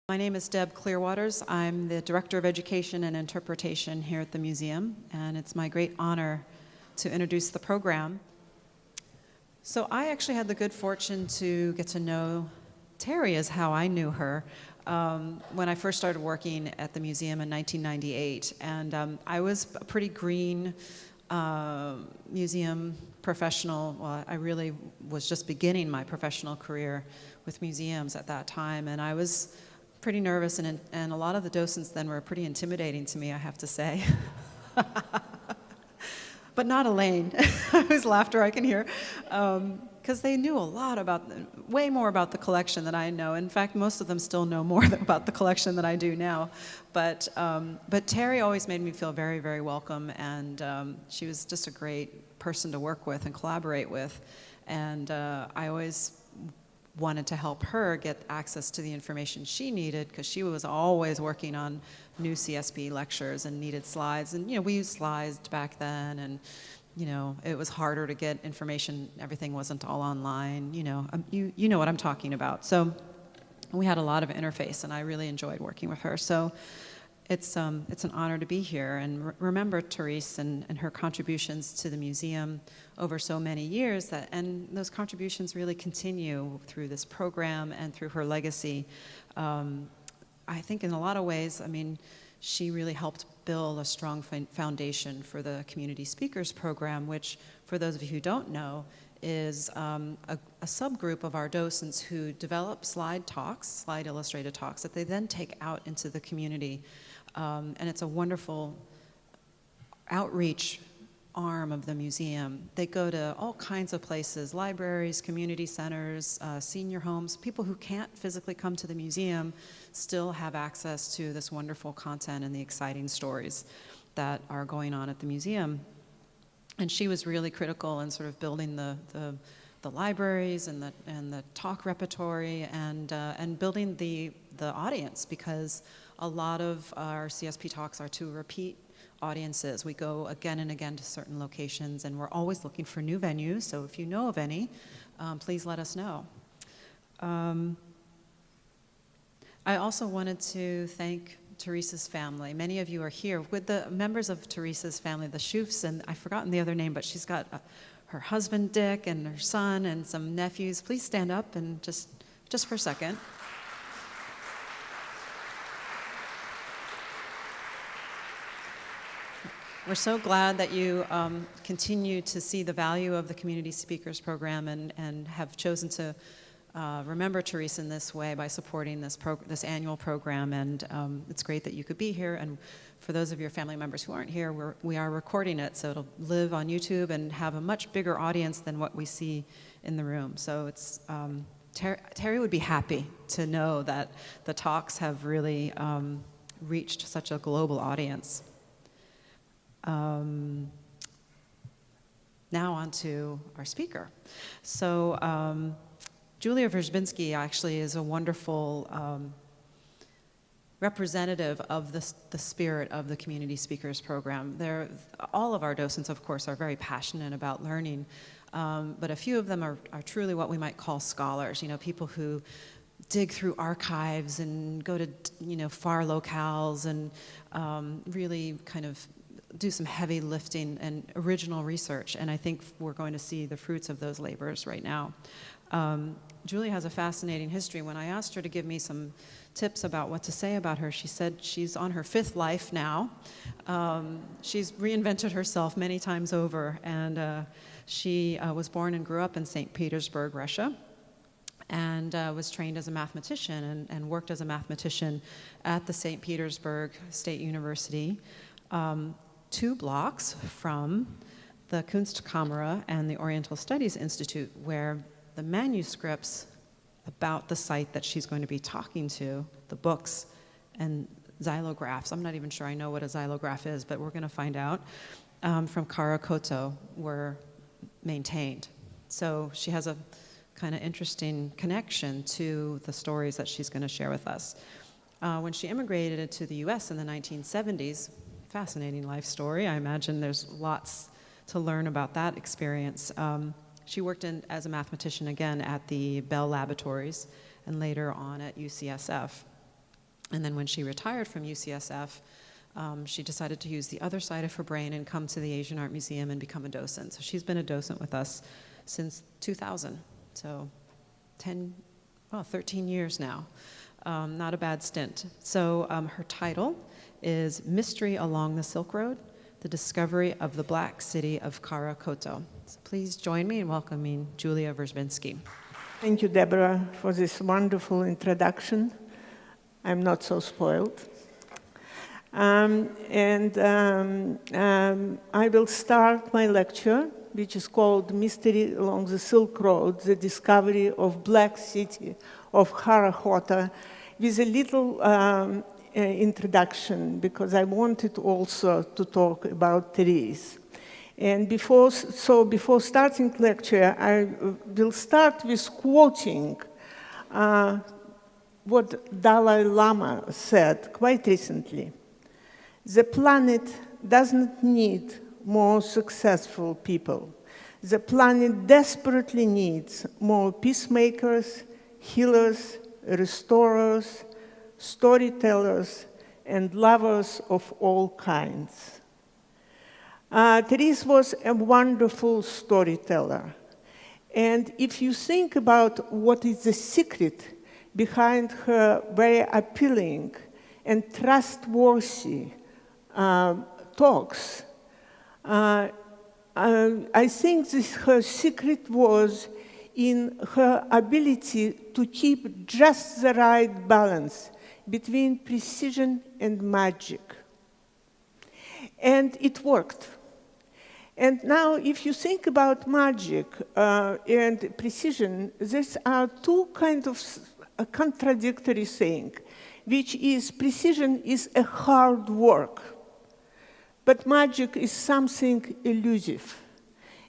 My name is Deb Clearwaters. I'm the Director of Education and Interpretation here at the museum, and it's my great honor to introduce the program. So I actually had the good fortune to get to know Terry, is how I knew her, when I first started working at the museum in 1998. And I was a pretty green museum professional. Well, I really was just beginning my professional career with museums at that time, and I was pretty nervous, and a lot of the docents then were pretty intimidating to me, I have to say. But not Elaine, whose laughter I can hear, because they knew a lot about, way more about the collection than I know. In fact, most of them still know more about the collection than I do now. But Terry always made me feel very, very welcome, and she was just a great person to work with and collaborate with. And I always wanted to help her get access to the information she needed, because she was always working on new CSB lectures and needed slides. And we used slides back then, and it was harder to get information. Everything wasn't all online. You know what I'm talking about. So we had a lot of interface, and I really enjoyed working with her. So it's an honor to be here and remember Therese and her contributions to the museum over so many years, and those contributions really continue through this program and through her legacy. I think in a lot of ways, she really helped build a strong foundation for the Community Speakers Program, which, for those of you who don't know, is a subgroup of our docents who develop slide illustrated talks that they then take out into the community. And it's a wonderful outreach arm of the museum. They go to all kinds of places, libraries, community centers, senior homes. People who can't physically come to the museum still have access to this wonderful content and the exciting stories that are going on at the museum. And she was really critical in sort of building the libraries and the talk repertory and building the audience, because a lot of our CSP talks are to repeat audiences. We go again and again to certain locations, and we're always looking for new venues. So if you know of any, please let us know. I also wanted to thank Therese's family. Many of you are here with the members of Therese's family, the Schoofs, and I've forgotten the other name, but she's got her husband Dick and her son and some nephews. Please stand up and just for a second. We're so glad that you continue to see the value of the Community Speakers Program and have chosen to remember Therese in this way by supporting this annual program. And it's great that you could be here. And for those of your family members who aren't here, we are recording it, so it'll live on YouTube and have a much bigger audience than what we see in the room. So it's Terry would be happy to know that the talks have really reached such a global audience. Now on to our speaker. So Julia Verzhibinsky actually is a wonderful representative of the spirit of the Community Speakers Program. All of our docents, of course, are very passionate about learning, but a few of them are truly what we might call scholars, people who dig through archives and go to far locales and really kind of do some heavy lifting and original research, and I think we're going to see the fruits of those labors right now. Julie has a fascinating history. When I asked her to give me some tips about what to say about her, she said she's on her 5th life now. She's reinvented herself many times over, and she was born and grew up in St. Petersburg, Russia, and was trained as a mathematician and worked as a mathematician at the St. Petersburg State University, 2 blocks from the Kunstkamera and the Oriental Studies Institute, where the manuscripts about the site that she's going to be talking to, the books and xylographs, I'm not even sure I know what a xylograph is, but we're going to find out, from Khara Khoto were maintained. So she has a kind of interesting connection to the stories that she's going to share with us. When she immigrated to the US in the 1970s, fascinating life story. I imagine there's lots to learn about that experience. She worked as a mathematician again at the Bell Laboratories and later on at UCSF. And then when she retired from UCSF, she decided to use the other side of her brain and come to the Asian Art Museum and become a docent. So she's been a docent with us since 2000, so 13 years now. Not a bad stint. So her title is Mystery Along the Silk Road, The Discovery of the Black City of Khara Khoto. So please join me in welcoming Julia Verzhibinsky. Thank you, Deborah, for this wonderful introduction. I'm not so spoiled. I will start my lecture, which is called Mystery Along the Silk Road, The Discovery of Black City of Khara Khoto, with a little introduction, because I wanted also to talk about Therese. And before starting lecture, I will start with quoting what Dalai Lama said quite recently. The planet doesn't need more successful people. The planet desperately needs more peacemakers, healers, restorers, storytellers, and lovers of all kinds. Therese was a wonderful storyteller. And if you think about what is the secret behind her very appealing and trustworthy talks, I think her secret was in her ability to keep just the right balance between precision and magic. And it worked. And now, if you think about magic and precision, these are two kinds of contradictory things, which is precision is a hard work, but magic is something elusive.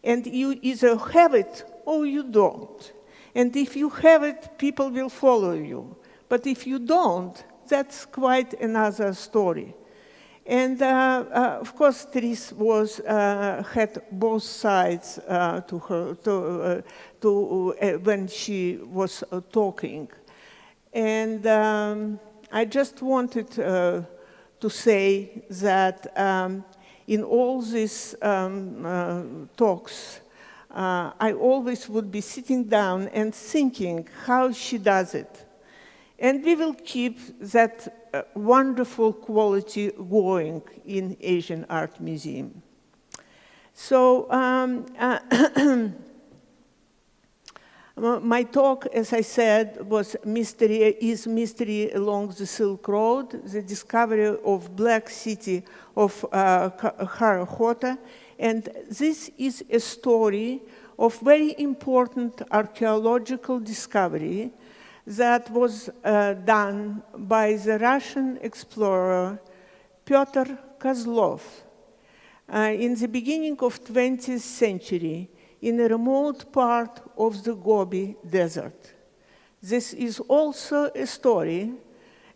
And you either have it or you don't. And if you have it, people will follow you. But if you don't, that's quite another story. And of course, Therese had both sides to her when she was talking. And I just wanted to say that in all these talks, I always would be sitting down and thinking how she does it. And we will keep that wonderful quality going in Asian Art Museum. So my talk, as I said, was Mystery Along the Silk Road, the discovery of Black City of Khara Khoto. And this is a story of very important archaeological discovery that was done by the Russian explorer Pyotr Kozlov in the beginning of 20th century in a remote part of the Gobi Desert. This is also a story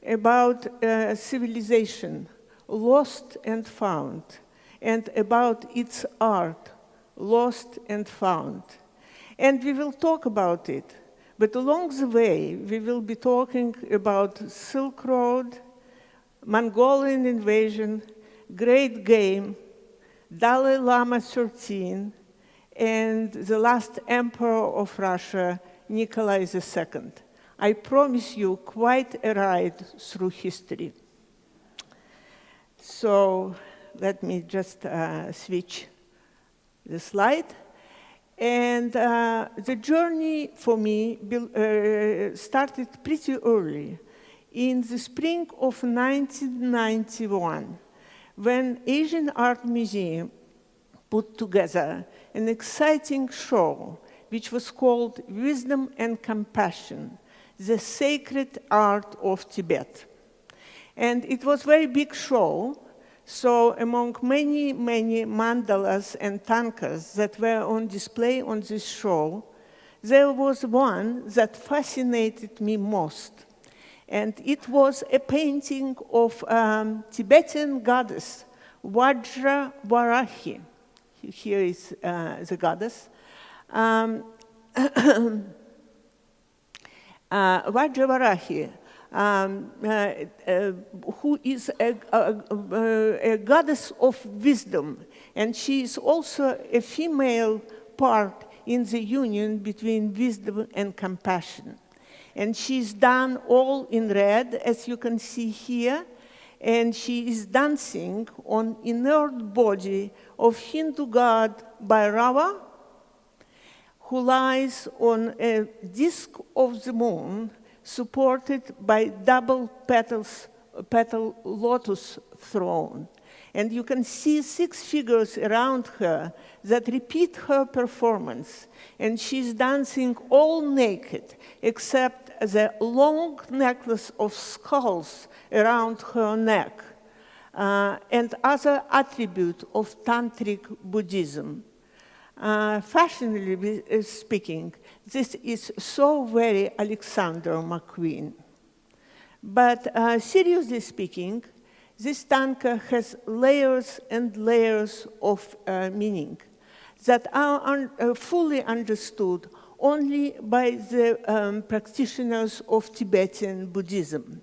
about civilization lost and found, and about its art lost and found. And we will talk about it. But along the way, we will be talking about Silk Road, Mongolian invasion, Great Game, Dalai Lama 13, and the last emperor of Russia, Nikolai II. I promise you quite a ride through history. So let me just switch the slide. And the journey for me started pretty early, in the spring of 1991, when Asian Art Museum put together an exciting show, which was called Wisdom and Compassion, the Sacred Art of Tibet. And it was a very big show. So among many, many mandalas and tankas that were on display on this show, there was one that fascinated me most. And it was a painting of Tibetan goddess, Vajravarahi. Here is the goddess. Vajravarahi. who is a goddess of wisdom. And she is also a female part in the union between wisdom and compassion. And she's done all in red, as you can see here. And she is dancing on inert body of Hindu god Bhairava, who lies on a disk of the moon, supported by double petal lotus throne. And you can see 6 figures around her that repeat her performance. And she's dancing all naked, except the long necklace of skulls around her neck, and other attribute of Tantric Buddhism. Fashionably speaking, this is so very Alexander McQueen. But seriously speaking, this tanka has layers and layers of meaning that are fully understood only by the practitioners of Tibetan Buddhism.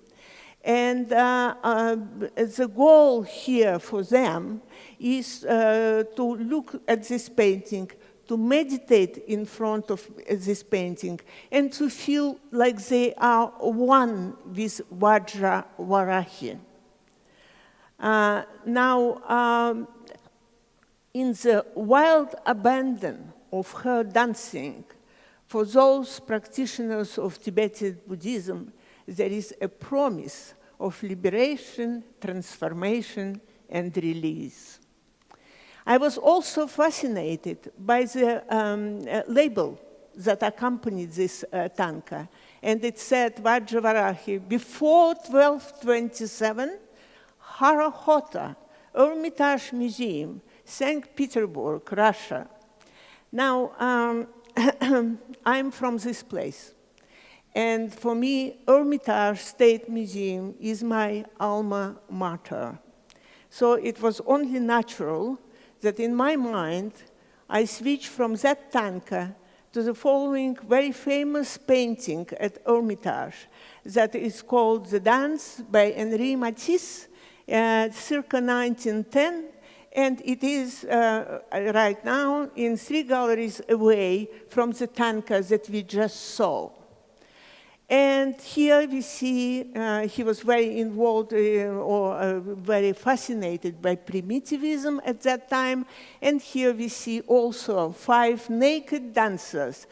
And the goal here for them is to look at this painting, to meditate in front of this painting, and to feel like they are one with Vajra Varahi. Now, in the wild abandon of her dancing, for those practitioners of Tibetan Buddhism, there is a promise of liberation, transformation, and release. I was also fascinated by the label that accompanied this tanka, and it said Vajravarahi, before 1227, Khara Khoto, Hermitage Museum, St. Petersburg, Russia. Now, I'm from this place. And for me, Hermitage State Museum is my alma mater. So it was only natural that in my mind, I switched from that tanka to the following very famous painting at Hermitage that is called The Dance by Henri Matisse, circa 1910, and it is right now in 3 galleries away from the tanka that we just saw. And here we see he was very involved or very fascinated by primitivism at that time. And here we see also 5 naked dancers.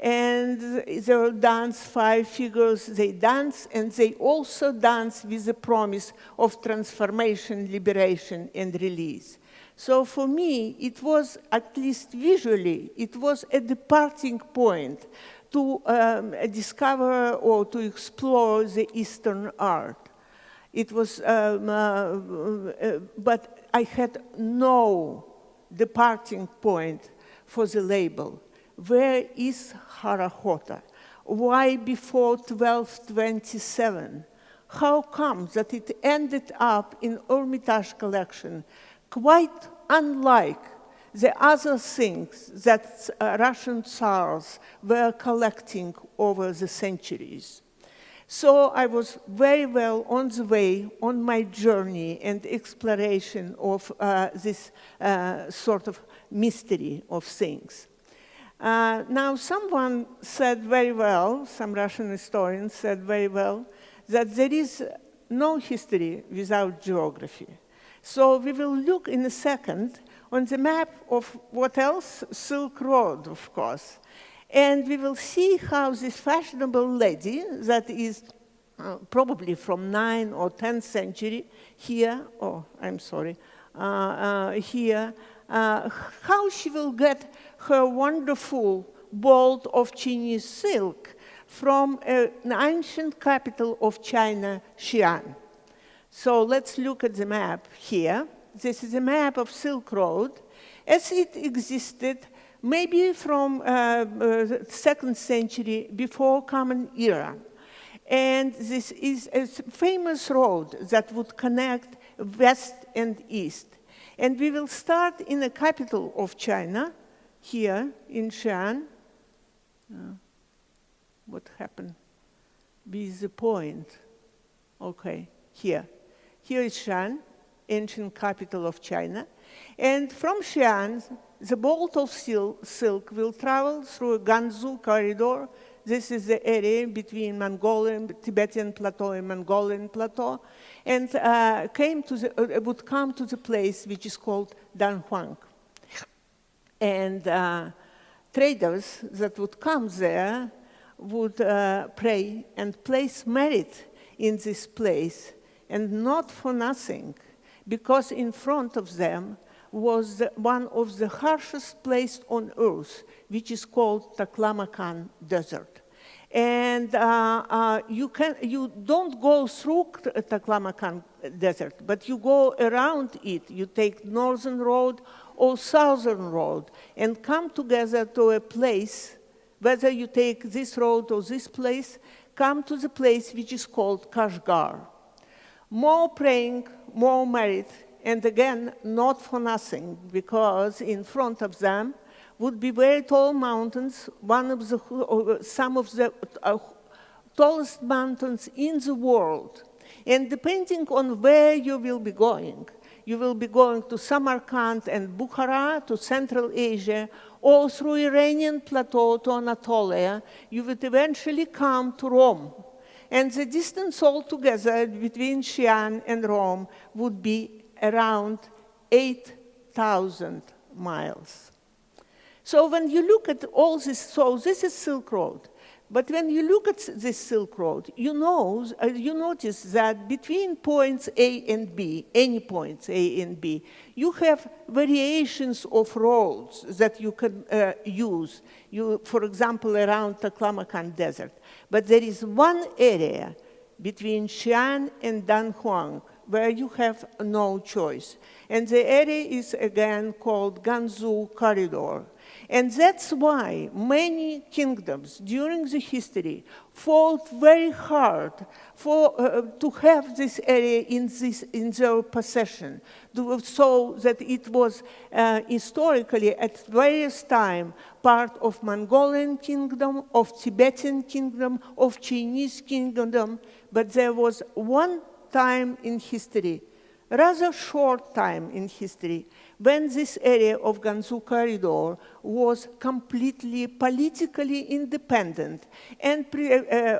And they dance 5 figures, they dance, and they also dance with the promise of transformation, liberation, and release. So for me, it was, at least visually, it was a departing point to discover or to explore the Eastern art. It was, but I had no departing point for the label. Where is Khara Khoto? Why before 1227? How come that it ended up in Hermitage collection, quite unlike the other things that Russian Tsars were collecting over the centuries? So I was very well on the way on my journey and exploration of this sort of mystery of things. Now, someone said very well, some Russian historians said very well, that there is no history without geography. So we will look in a second on the map of what else? Silk Road, of course. And we will see how this fashionable lady, that is probably from 9th or 10th century, here, oh, I'm sorry, here, how she will get her wonderful bolt of Chinese silk from an ancient capital of China, Xi'an. So let's look at the map here. This is a map of Silk Road as it existed maybe from 2nd century before Common Era. And this is a famous road that would connect west and east. And we will start in the capital of China, here in Xi'an. What happened with the point? Okay, here. Here is Xi'an, ancient capital of China. And from Xi'an, the bolt of silk will travel through a Gansu corridor. This is the area between Mongolian, Tibetan plateau and Mongolian plateau, and would come to the place which is called Danhuang. And traders that would come there would pray and place merit in this place, and not for nothing, because in front of them was one of the harshest places on earth, which is called Taklamakan Desert. And you don't go through Taklamakan Desert, but you go around it. You take northern road or southern road and come together to a place, whether you take this road or this place, come to the place which is called Kashgar. More praying, more merit, and again, not for nothing, because in front of them would be very tall mountains, some of the tallest mountains in the world. And depending on where you will be going to Samarkand and Bukhara, to Central Asia, or through Iranian plateau to Anatolia, you would eventually come to Rome. And the distance altogether between Xi'an and Rome would be around 8,000 miles. So when you look at all this, so this is Silk Road. But when you look at this Silk Road, you notice that between points A and B, any points A and B, you have variations of roads that you can use. For example, around Taklamakan Desert. But there is one area between Xi'an and Danhuang where you have no choice. And the area is again called Gansu Corridor. And that's why many kingdoms during the history fought very hard to have this area in their possession, so that it was historically at various times part of Mongolian kingdom, of Tibetan kingdom, of Chinese kingdom, but there was one time in history, rather short time in history, when this area of Gansu Corridor was completely politically independent and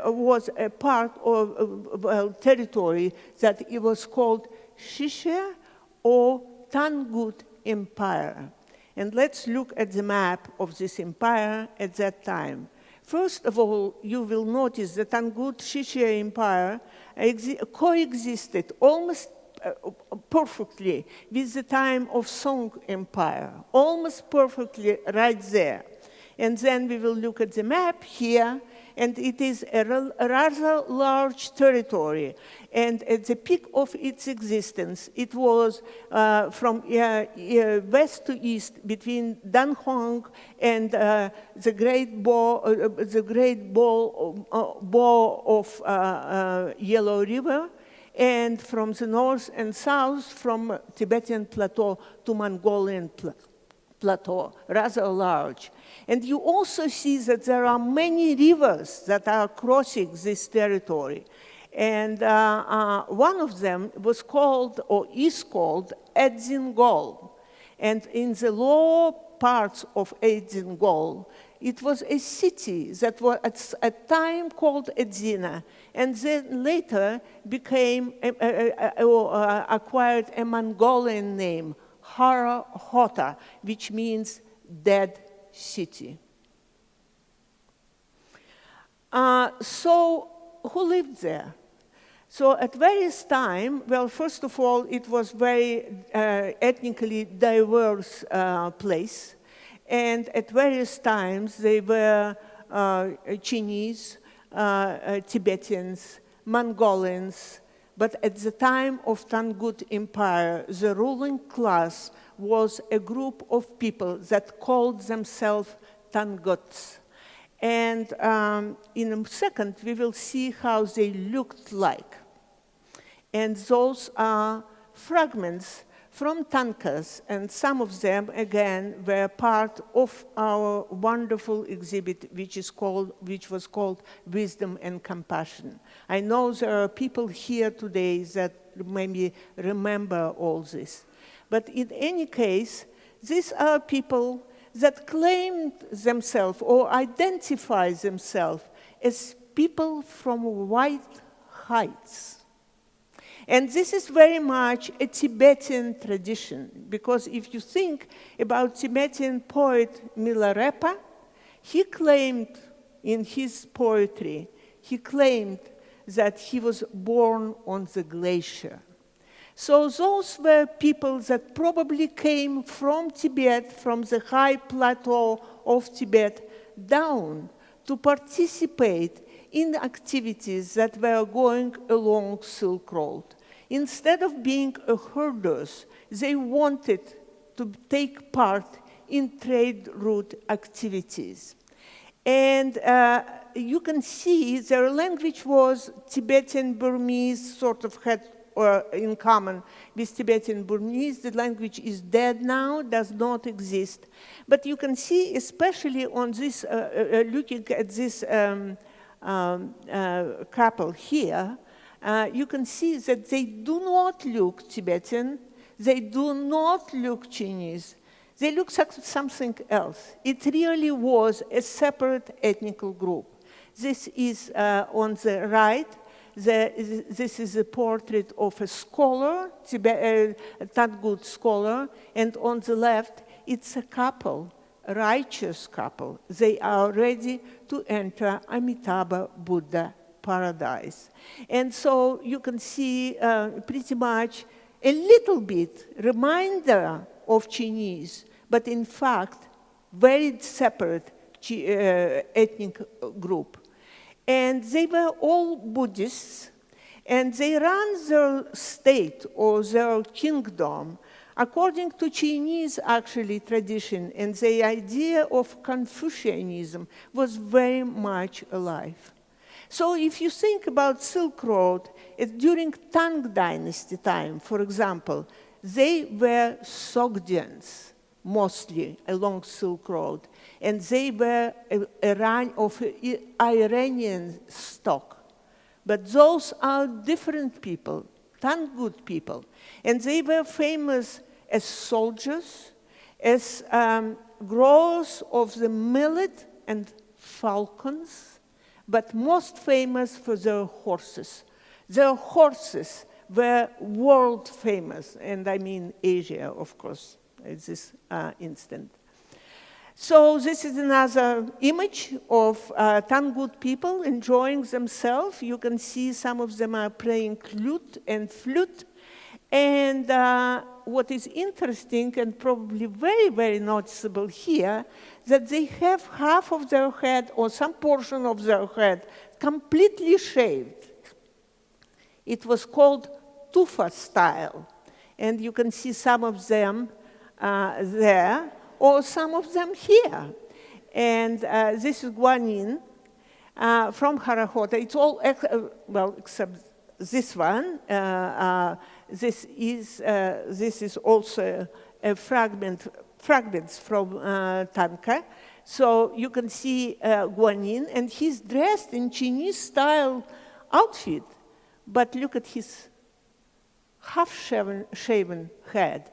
was a part of territory that it was called Shisha or Tangut Empire. And let's look at the map of this empire at that time. First of all, you will notice the Tangut Shisha Empire coexisted almost perfectly with the time of Song Empire, almost perfectly right there. And then we will look at the map here, and it is a rather large territory. And at the peak of its existence, it was from west to east between Danhuang and the great bow of Yellow River, and from the north and south from Tibetan plateau to Mongolian plateau, rather large. And you also see that there are many rivers that are crossing this territory. And one of them was called, or is called, Edzingol. And in the lower parts of Edzingol, it was a city that was at a time called Edzina, and then later became acquired a Mongolian name, Khara Khoto, which means dead city. So who lived there? So at various times, well, first of all, it was very ethnically diverse place. And at various times, they were Chinese, Tibetans, Mongolians. But at the time of Tangut Empire, the ruling class was a group of people that called themselves Tanguts. And in a second, we will see how they looked like. And those are fragments from tankas, and some of them, again, were part of our wonderful exhibit, which was called Wisdom and Compassion. I know there are people here today that maybe remember all this. But in any case, these are people that claimed themselves or identify themselves as people from white heights. And this is very much a Tibetan tradition, because if you think about Tibetan poet Milarepa, he claimed in his poetry, he claimed that he was born on the glacier. So those were people that probably came from Tibet, from the high plateau of Tibet, down to participate in activities that were going along Silk Road. Instead of being herders, they wanted to take part in trade route activities. And you can see their language was Tibetan Burmese, sort of had in common with Tibetan Burmese. The language is dead now, does not exist. But you can see, especially on this, looking at this couple here, you can see that they do not look Tibetan, they do not look Chinese, they look like something else. It really was a separate ethnic group. This is on the right, this is a portrait of a scholar, a Tangut scholar, and on the left, it's a couple, a righteous couple. They are ready to enter Amitabha Buddha paradise. And so you can see pretty much a little bit reminder of Chinese, but in fact, very separate ethnic group. And they were all Buddhists, and they ran their state or their kingdom according to Chinese, actually, tradition, and the idea of Confucianism was very much alive. So if you think about Silk Road, during Tang Dynasty time, for example, they were Sogdians, mostly along Silk Road, and they were of Iranian stock. But those are different people, Tangut people, and they were famous as soldiers, as growers of the millet and falcons, but most famous for their horses. Their horses were world famous, and I mean Asia, of course, at this instant. So this is another image of Tangut people enjoying themselves. You can see some of them are playing lute and flute. And what is interesting and probably very, very noticeable here, that they have half of their head or some portion of their head completely shaved. It was called tufa style. And you can see some of them there, or some of them here. And this is Guanyin from Khara Khoto. It's all, well, except this one. This is also a fragments from Tanka. So you can see Guanyin, and he's dressed in Chinese style outfit. But look at his half-shaven head.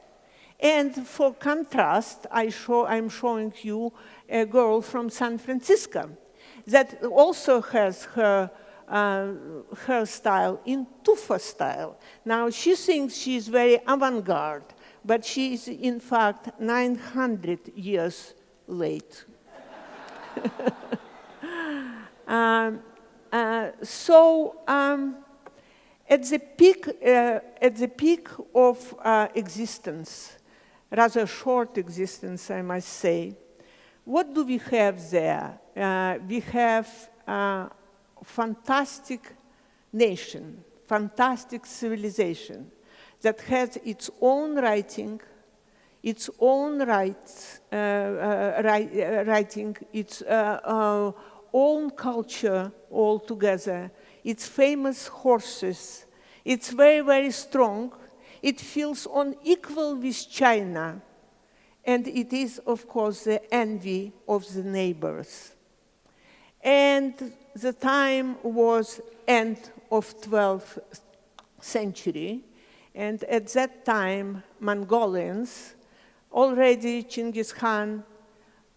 And for contrast, I'm showing you a girl from San Francisco that also has her hairstyle in tufa style. Now, she thinks she's very avant-garde, but she is, in fact, 900 years late. At the peak of existence, rather short existence, I must say, what do we have there? We have a fantastic nation, fantastic civilization that has its own writing, its own writing, its own culture altogether, its famous horses. It's very, very strong. It feels unequal with China, and it is, of course, the envy of the neighbors. And the time was end of 12th century, and at that time, Mongolians, already Genghis Khan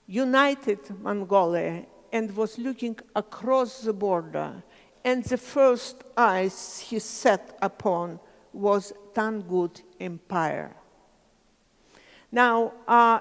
united Mongolia and was looking across the border, and the first eyes he set upon was Tangut Empire. Now,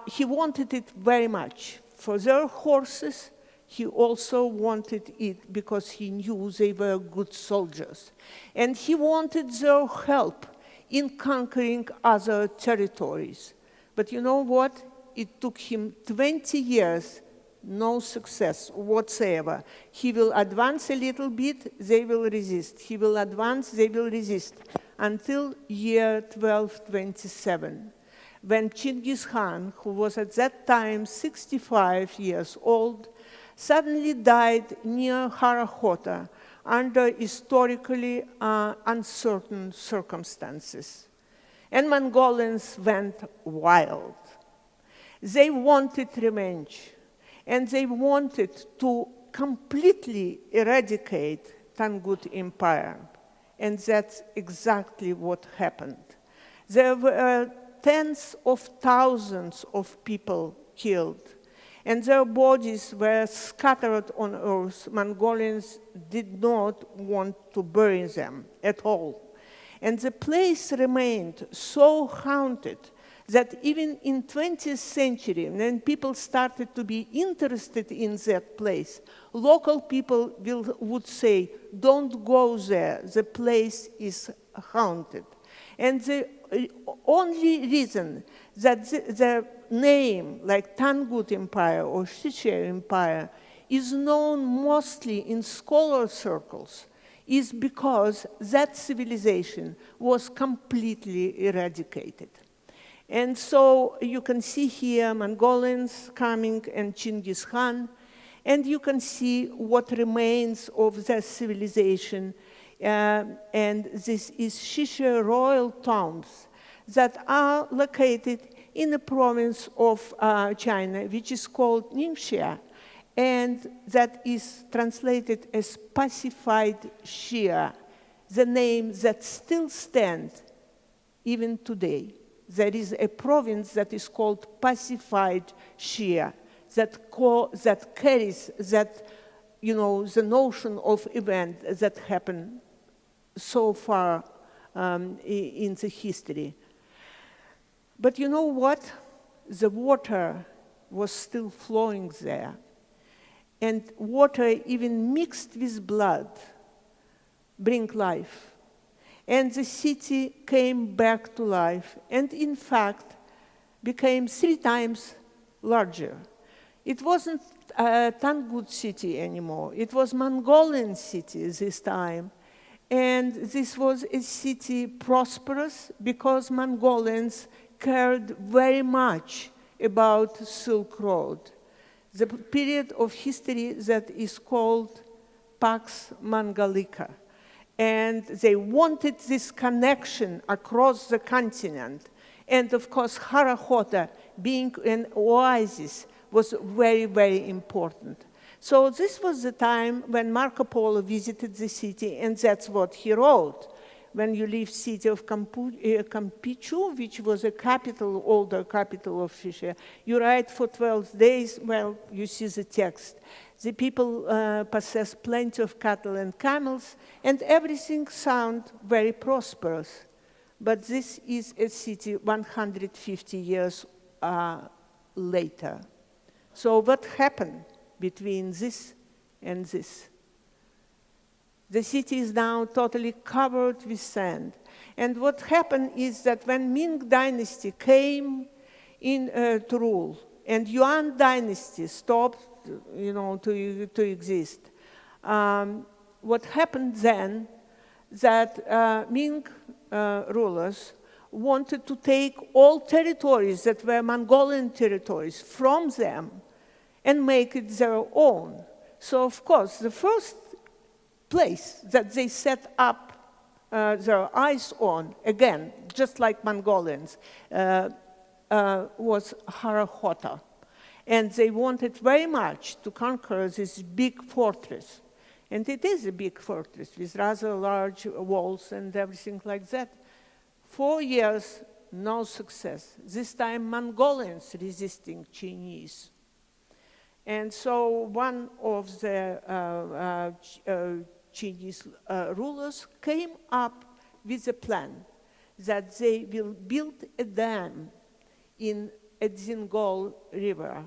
he wanted it very much. For their horses, he also wanted it because he knew they were good soldiers. And he wanted their help in conquering other territories. But you know what? It took him 20 years, no success whatsoever. He will advance a little bit, they will resist. He will advance, they will resist, until year 1227, when Genghis Khan, who was at that time 65 years old, suddenly died near Khara Khoto under historically uncertain circumstances. And Mongolians went wild. They wanted revenge, and they wanted to completely eradicate Tangut Empire. And that's exactly what happened. There were tens of thousands of people killed, and their bodies were scattered on earth. Mongolians did not want to bury them at all. And the place remained so haunted that even in 20th century, when people started to be interested in that place, local people would say, don't go there, the place is haunted. And the only reason that the name, like Tangut Empire or Shisha Empire, is known mostly in scholar circles is because that civilization was completely eradicated. And so you can see here Mongolians coming and Genghis Khan, and you can see what remains of their civilization. And this is Shisha royal tombs that are located in the province of China, which is called Ningxia, and that is translated as pacified Xia, the name that still stands even today. There is a province that is called pacified Xia that carries that, the notion of event that happened so far in the history. But you know what? The water was still flowing there. And water, even mixed with blood, bring life. And the city came back to life, and in fact, became 3 times larger. It wasn't a Tangut city anymore. It was Mongolian city this time. And this was a city prosperous because Mongolians cared very much about Silk Road, the period of history that is called Pax Mongolica. And they wanted this connection across the continent. And of course, Khara Khoto, being an oasis, was very, very important. So this was the time when Marco Polo visited the city, and that's what he wrote. When you leave city of Kampichu, which was a capital, older capital of Shisha, you ride for 12 days, well, you see the text. The people possess plenty of cattle and camels, and everything sounds very prosperous. But this is a city 150 years later. So what happened between this and this? The city is now totally covered with sand. And what happened is that when Ming dynasty came in to rule, and Yuan dynasty stopped, to exist, what happened then, that Ming rulers wanted to take all territories that were Mongolian territories from them and make it their own. So, of course, the first place that they set up their eyes on, again, just like Mongolians, was Khara Khoto. And they wanted very much to conquer this big fortress. And it is a big fortress with rather large walls and everything like that. 4 years, no success. This time, Mongolians resisting Chinese. And so one of the Chinese rulers came up with a plan that they will build a dam in Edzingol River,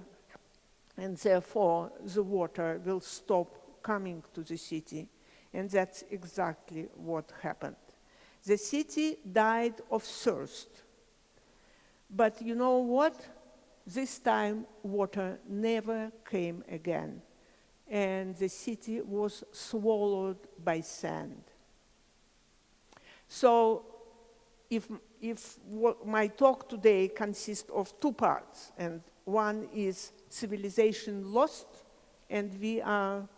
and therefore the water will stop coming to the city. And that's exactly what happened. The city died of thirst. But you know what? This time water never came again, and the city was swallowed by sand. So if my talk today consists of 2 parts, and one is civilization lost, and we are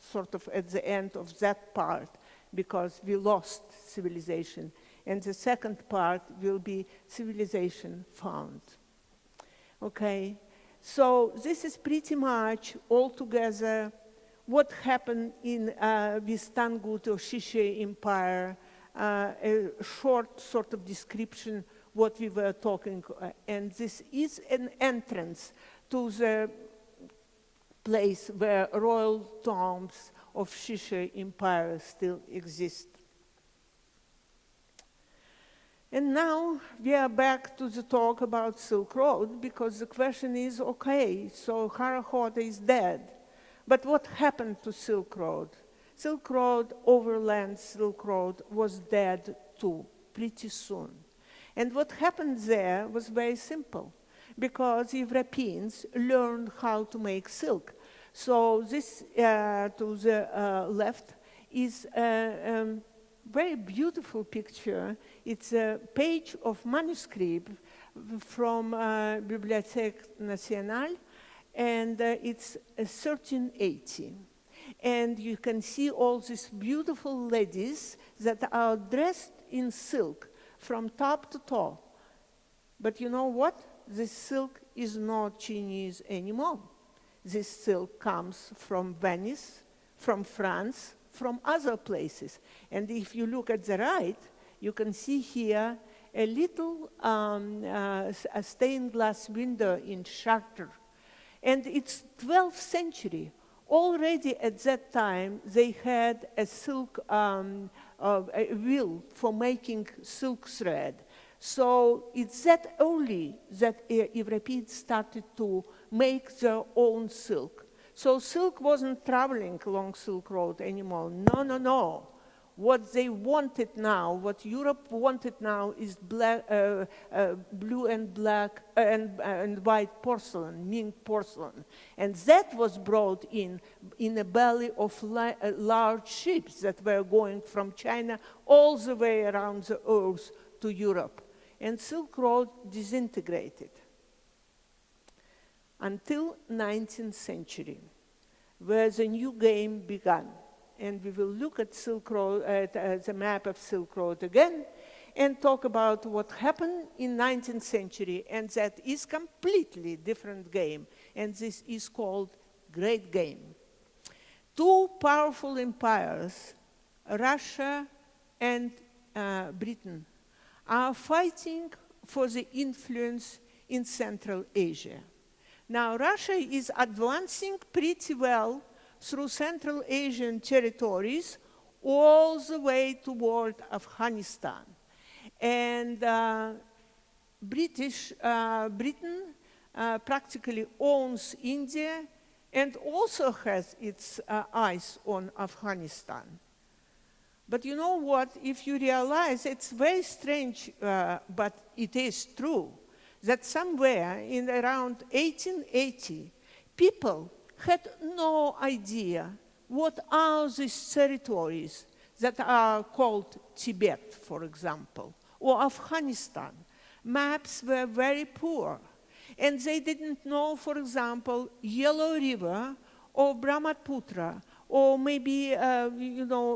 sort of at the end of that part because we lost civilization. And the second part will be civilization found. Okay, so this is pretty much altogether what happened in with Tangut or Shishe Empire, a short sort of description what we were talking, and this is an entrance to the place where royal tombs of Shishe Empire still exist. And now we are back to the talk about Silk Road, because the question is, okay, so Khara Khoto is dead, but what happened to Silk Road? Silk Road, overland Silk Road, was dead too, pretty soon. And what happened there was very simple, because Europeans learned how to make silk. So this, to the left, is a very beautiful picture. It's a page of manuscript from Bibliothèque Nationale, and it's 1380. And you can see all these beautiful ladies that are dressed in silk from top to toe. But you know what? This silk is not Chinese anymore. This silk comes from Venice, from France, from other places. And if you look at the right, you can see here a little a stained glass window in Chartres. And it's 12th century. Already at that time, they had a silk a wheel for making silk thread. So it's that early that Europeans started to make their own silk. So silk wasn't traveling along Silk Road anymore. No, no, no. What they wanted now, what Europe wanted now is black, blue and black and white porcelain, Ming porcelain. And that was brought in the belly of large ships that were going from China all the way around the earth to Europe. And Silk Road disintegrated until 19th century, where the new game began. And we will look at Silk Road, at the map of Silk Road again, and talk about what happened in 19th century, and that is completely different game, and this is called Great Game. 2 powerful empires, Russia and Britain, are fighting for the influence in Central Asia. Now, Russia is advancing pretty well through Central Asian territories all the way toward Afghanistan. And Britain practically owns India and also has its eyes on Afghanistan. But you know what? If you realize, it's very strange, but it is true, that somewhere in around 1880, people had no idea what are these territories that are called Tibet, for example, or Afghanistan. Maps were very poor. And they didn't know, for example, Yellow River or Brahmaputra or maybe,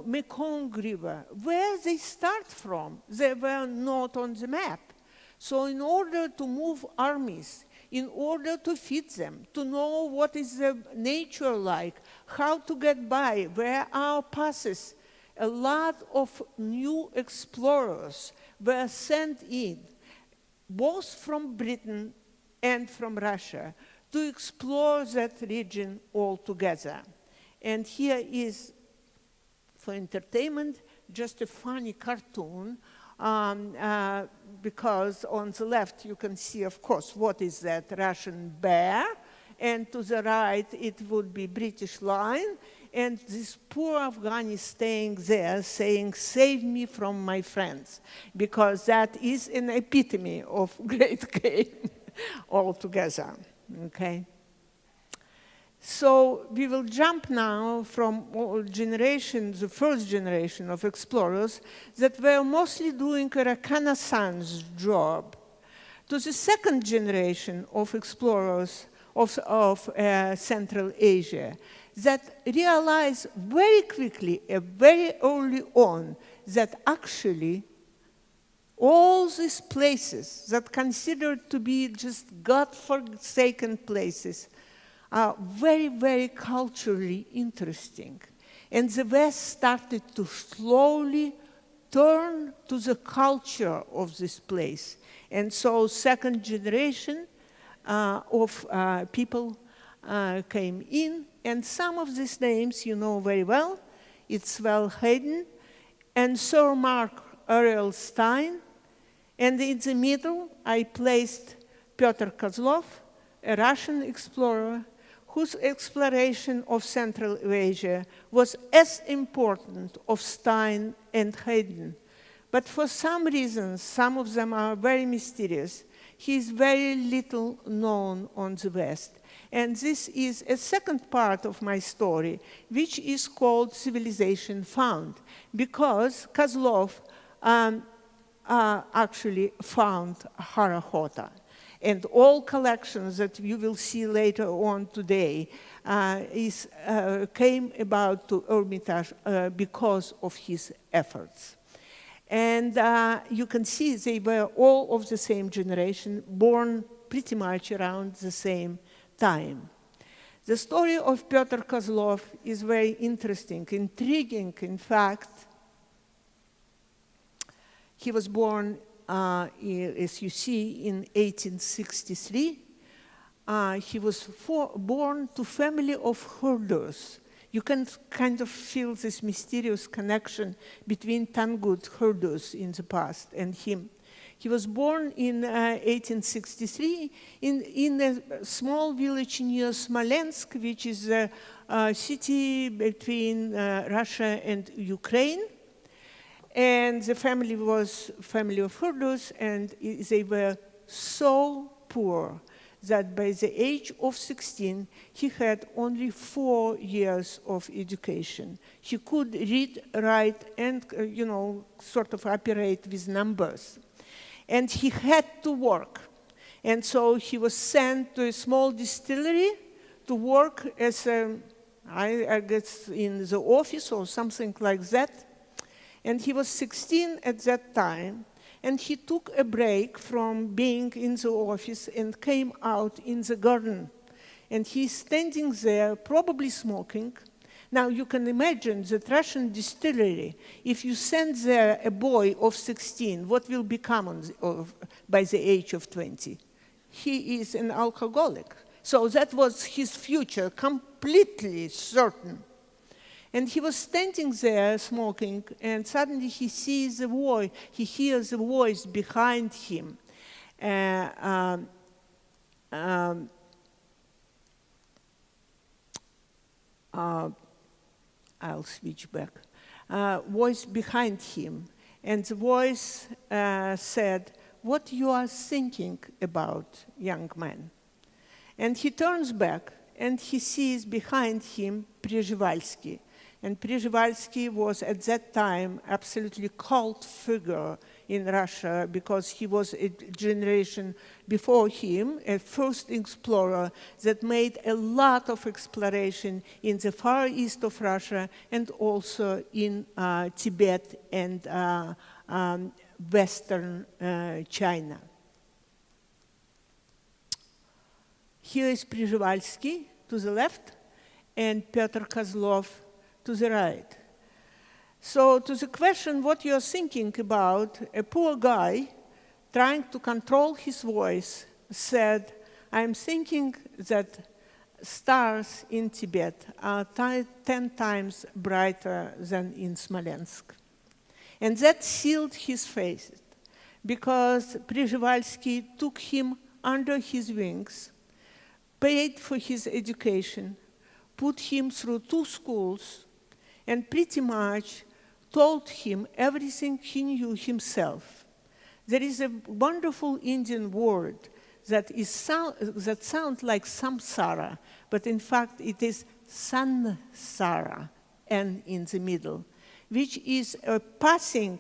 Mekong River, where they start from. They were not on the map. So in order to move armies, in order to feed them, to know what is the nature like, how to get by, where are passes, a lot of new explorers were sent in, both from Britain and from Russia, to explore that region altogether. And here is, for entertainment, just a funny cartoon, because on the left you can see, of course, what is that Russian bear, and to the right it would be British lion, and this poor Afghani staying there saying, "Save me from my friends," because that is an epitome of great game altogether, okay? So we will jump now from all generations, the first generation of explorers that were mostly doing a reconnaissance job, to the second generation of explorers of Central Asia that realized very quickly, very early on, that actually all these places that considered to be just God-forsaken places are very, very culturally interesting. And the West started to slowly turn to the culture of this place. And so second generation of people came in, and some of these names you know very well. It's Val Hayden and Sir Mark Ariel Stein. And in the middle, I placed Pyotr Kozlov, a Russian explorer whose exploration of Central Asia was as important of Stein and Hayden. But for some reasons, some of them are very mysterious, he is very little known on the West. And this is a second part of my story, which is called Civilization Found, because Kozlov actually found Khara Khoto. And all collections that you will see later on today came about to Hermitage because of his efforts. And you can see they were all of the same generation, born pretty much around the same time. The story of Pyotr Kozlov is very interesting, intriguing, in fact. He was born as you see, in 1863. He was born to a family of herders. You can kind of feel this mysterious connection between Tangut herders in the past and him. He was born in 1863 in a small village near Smolensk, which is a city between Russia and Ukraine. And the family was a family of herders, and they were so poor that by the age of 16, he had only 4 years of education. He could read, write, and, sort of operate with numbers. And he had to work. And so he was sent to a small distillery to work as I guess, in the office or something like that. And he was 16 at that time, and he took a break from being in the office and came out in the garden. And he's standing there, probably smoking. Now, you can imagine that Russian distillery, if you send there a boy of 16, what will become by the age of 20? He is an alcoholic. So that was his future, completely certain. And he was standing there smoking, and suddenly he sees a voice, he hears a voice behind him. I'll switch back. Voice behind him, and the voice said, "What you are thinking about, young man?" And he turns back, and he sees behind him Verzhibinsky. And Verzhibinsky was at that time absolutely cult figure in Russia because he was a generation before him, a first explorer that made a lot of exploration in the far east of Russia and also in Tibet and western China. Here is Verzhibinsky to the left and Pyotr Kozlov to the right. So to the question what you're thinking about, a poor guy trying to control his voice said, I'm thinking that stars in Tibet are 10 times brighter than in Smolensk. And that sealed his fate, because Verzhibinsky took him under his wings, paid for his education, put him through 2 schools, and pretty much told him everything he knew himself. There is a wonderful Indian word that sounds like samsara, but in fact it is sansara, N in the middle, which is a passing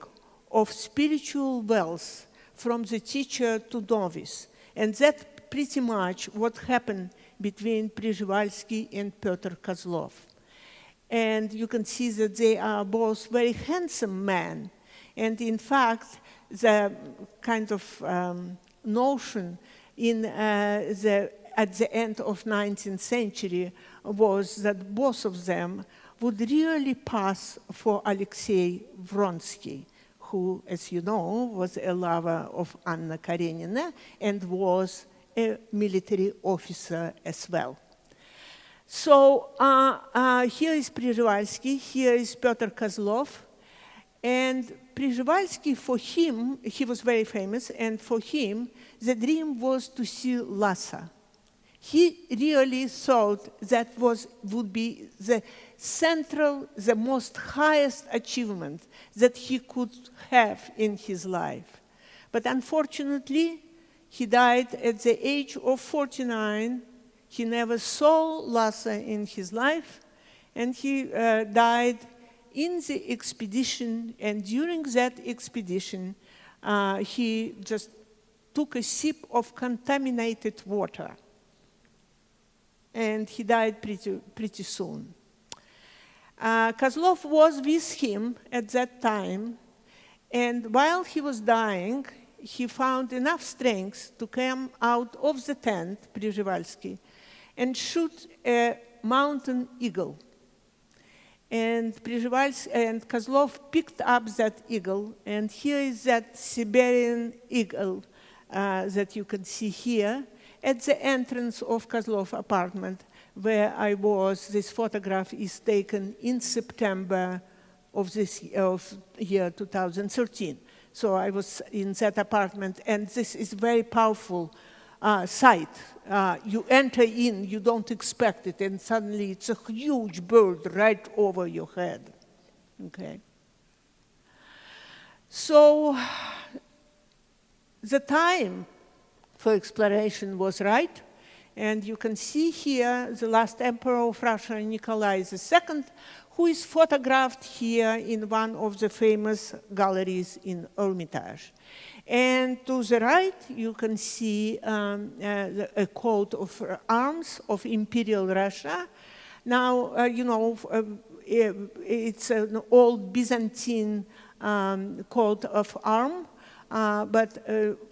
of spiritual wealth from the teacher to novice. And that pretty much what happened between Verzhibinsky and Pyotr Kozlov. And you can see that they are both very handsome men. And in fact, the kind of notion at the end of 19th century was that both of them would really pass for Alexei Vronsky, who, as you know, was a lover of Anna Karenina and was a military officer as well. So here is Verzhibinsky, here is Pyotr Kozlov, and Verzhibinsky, for him, he was very famous, and for him, the dream was to see Lhasa. He really thought that would be the central, the most highest achievement that he could have in his life. But unfortunately, he died at the age of 49. He never saw Lhasa in his life, and he died in the expedition, and during that expedition, he just took a sip of contaminated water, and he died pretty soon. Kozlov was with him at that time, and while he was dying, he found enough strength to come out of the tent, Verzhibinsky, and shoot a mountain eagle. And Kozlov picked up that eagle, and here is that Siberian eagle that you can see here at the entrance of Kozlov's apartment, where I was. This photograph is taken in September of year 2013. So I was in that apartment, and this is very powerful sight. You enter in, you don't expect it, and suddenly it's a huge bird right over your head. Okay. So the time for exploration was right, and you can see here the last emperor of Russia, Nikolai II, who is photographed here in one of the famous galleries in Hermitage. And to the right, you can see a coat of arms of Imperial Russia. Now, you know, it's an old Byzantine coat of arms, but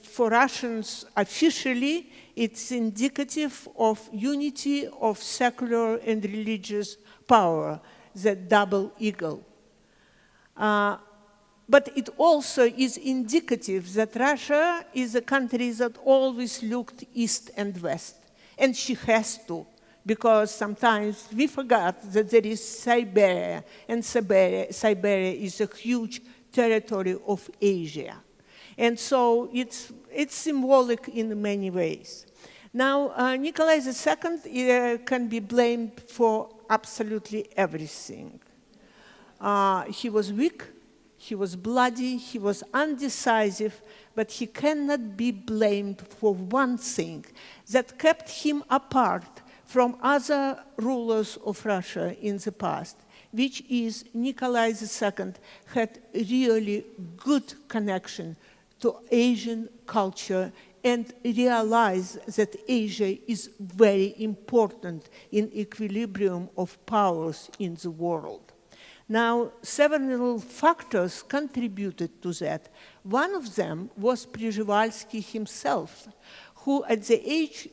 for Russians, officially, it's indicative of unity of secular and religious power, the double eagle. But it also is indicative that Russia is a country that always looked east and west. And she has to, because sometimes we forgot that there is Siberia, and Siberia is a huge territory of Asia. And so it's symbolic in many ways. Now, Nikolai II can be blamed for absolutely everything. He was weak. He was bloody, he was undecisive, but he cannot be blamed for one thing that kept him apart from other rulers of Russia in the past, which is Nikolai II had really good connection to Asian culture and realize that Asia is very important in equilibrium of powers in the world. Now, several factors contributed to that. One of them was Verzhibinsky himself, who at the age,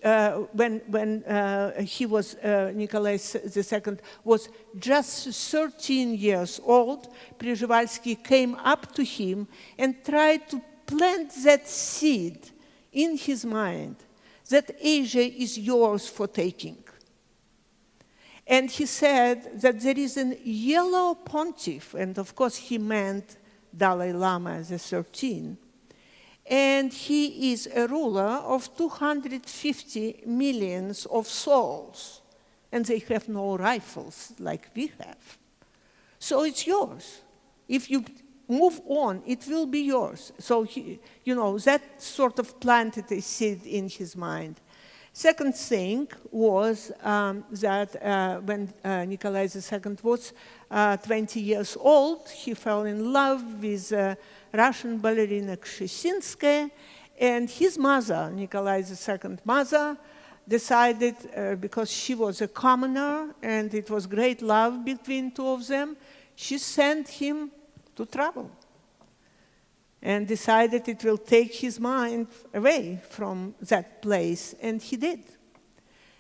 when he was, Nikolai II was just 13 years old, Verzhibinsky came up to him and tried to plant that seed in his mind that Asia is yours for taking. And he said that there is a yellow pontiff, and of course he meant Dalai Lama the 13th, and he is a ruler of 250 millions of souls, and they have no rifles like we have. So it's yours. If you move on, it will be yours. So, that sort of planted a seed in his mind. Second thing was that when Nikolai II was 20 years old, he fell in love with Russian ballerina Kshesinskaya, and his mother, Nikolai II's mother, decided, because she was a commoner and it was great love between two of them, she sent him to travel and decided it will take his mind away from that place, and he did.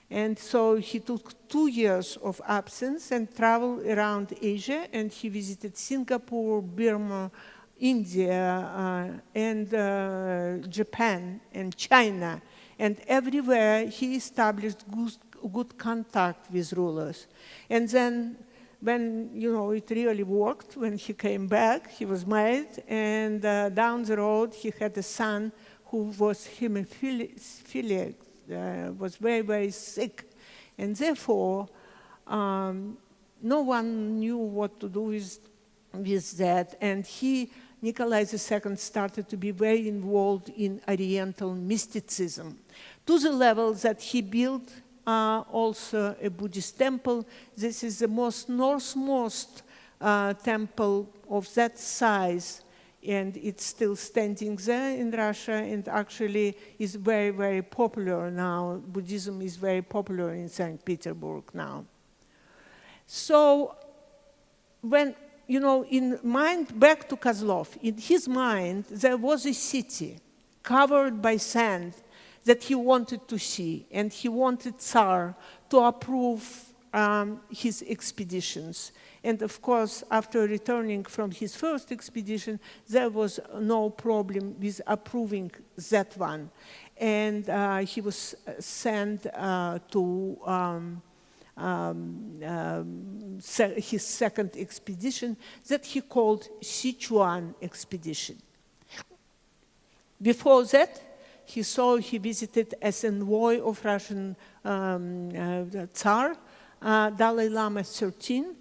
And so he took 2 years of absence and traveled around Asia, and he visited Singapore, Burma, India, and Japan, and China. And everywhere he established good contact with rulers. And then when, it really worked, when he came back, he was married, and down the road he had a son who was hemophiliac, was very, very sick. And therefore, no one knew what to do with that. And Nikolai II started to be very involved in Oriental mysticism, to the level that he built also a Buddhist temple. This is the northmost temple of that size, and it's still standing there in Russia, and actually is very, very popular now. Buddhism is very popular in St. Petersburg now. So when, back to Kozlov, in his mind, there was a city covered by sand that he wanted to see, and he wanted Tsar to approve his expeditions. And of course, after returning from his first expedition, there was no problem with approving that one. And he was sent to his second expedition that he called Sichuan expedition. Before that, he visited as envoy of Russian Tsar, Dalai Lama 13.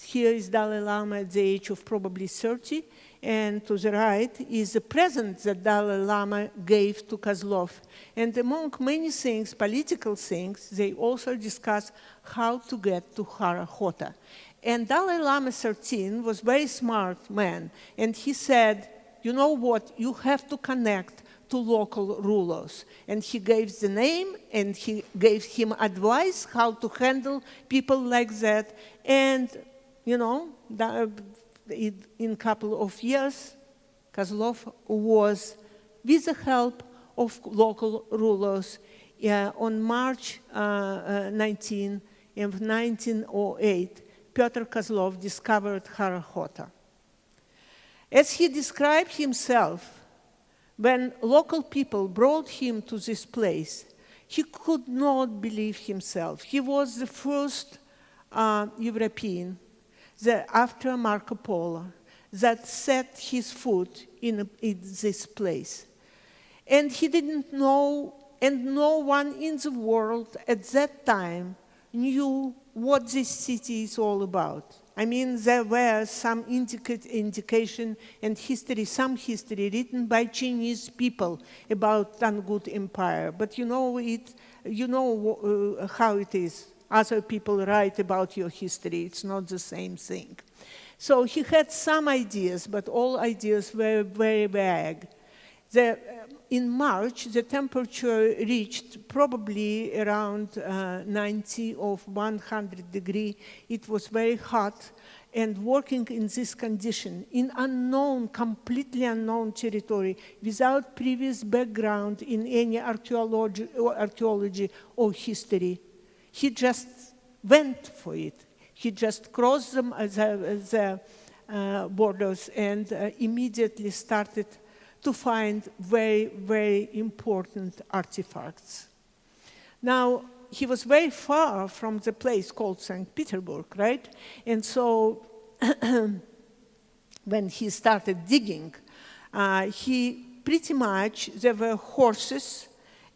Here is Dalai Lama at the age of probably 30, and to the right is the present that Dalai Lama gave to Kozlov. And among many things, political things, they also discussed how to get to Khara Khoto. And Dalai Lama 13 was a very smart man, and he said, you know what, you have to connect to local rulers. And he gave the name, and he gave him advice how to handle people like that. And, in a couple of years, Kozlov was, with the help of local rulers, on March 19 of 1908, Pyotr Kozlov discovered Khara Khoto. As he described himself, when local people brought him to this place, he could not believe himself. He was the first European, after Marco Polo, that set his foot in this place. And he didn't know, and no one in the world at that time knew what this city is all about. I mean, there were some indication and history, some history written by Chinese people about Tangut Empire. But how it is. Other people write about your history. It's not the same thing. So he had some ideas, but all ideas were very vague. In March, the temperature reached probably around 90 or 100 degrees. It was very hot, and working in this condition, in unknown, completely unknown territory, without previous background in any archaeology or history, he just went for it. He just crossed the borders and immediately started to find very, very important artifacts. Now, he was very far from the place called St. Petersburg, right? And so when he started digging, he pretty much, there were horses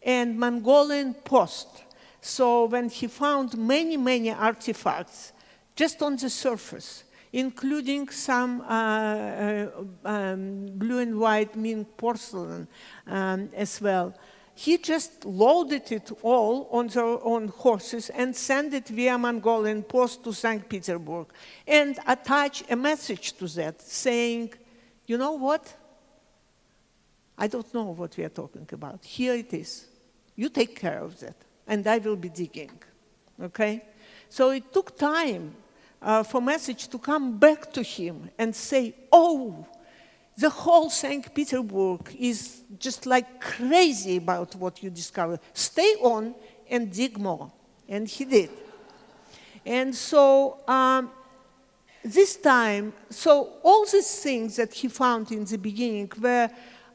and Mongolian posts. So when he found many, many artifacts just on the surface, including some blue and white Ming porcelain as well, he just loaded it all on horses and sent it via Mongolian post to St. Petersburg and attached a message to that saying, you know what? I don't know what we are talking about. Here it is. You take care of that, and I will be digging, okay? So it took time for message to come back to him and say, oh, the whole St. Petersburg is just like crazy about what you discovered. Stay on and dig more. And he did. And so this time, so all these things that he found in the beginning were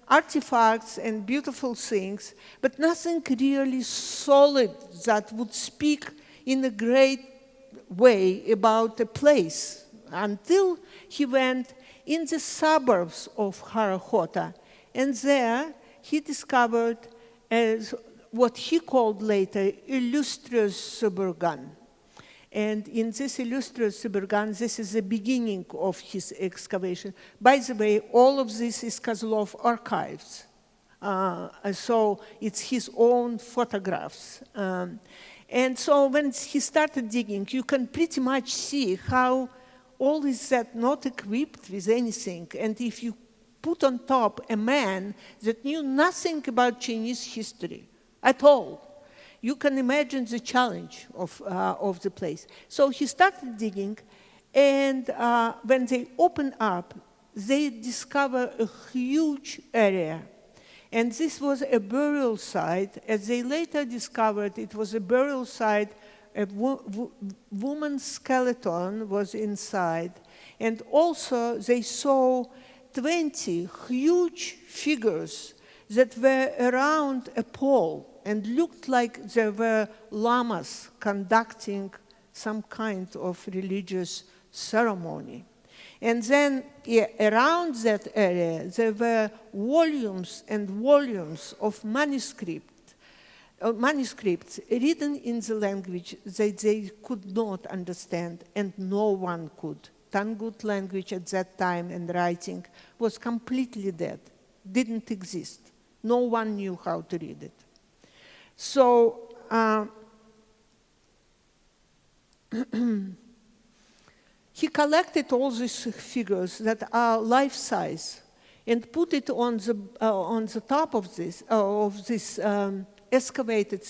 artifacts and beautiful things, but nothing really solid that would speak in a great way about a place until he went in the suburbs of Khara Khoto, and there he discovered what he called later illustrious suburgan. And in this illustrious suburgan, this is the beginning of his excavation. By the way, all of this is Kozlov archives. So it's his own photographs. And so when he started digging, you can pretty much see how all is that not equipped with anything. And if you put on top a man that knew nothing about Chinese history at all, you can imagine the challenge of the place. So he started digging, and when they opened up, they discovered a huge area. And this was a burial site. As they later discovered, it was a burial site. A woman's skeleton was inside. And also, they saw 20 huge figures that were around a pole and looked like there were lamas conducting some kind of religious ceremony. And then around that area, there were volumes and volumes of manuscripts written in the language that they could not understand, and no one could. Tangut language at that time and writing was completely dead, didn't exist. No one knew how to read it. So he collected all these figures that are life-size and put it on the top of this excavated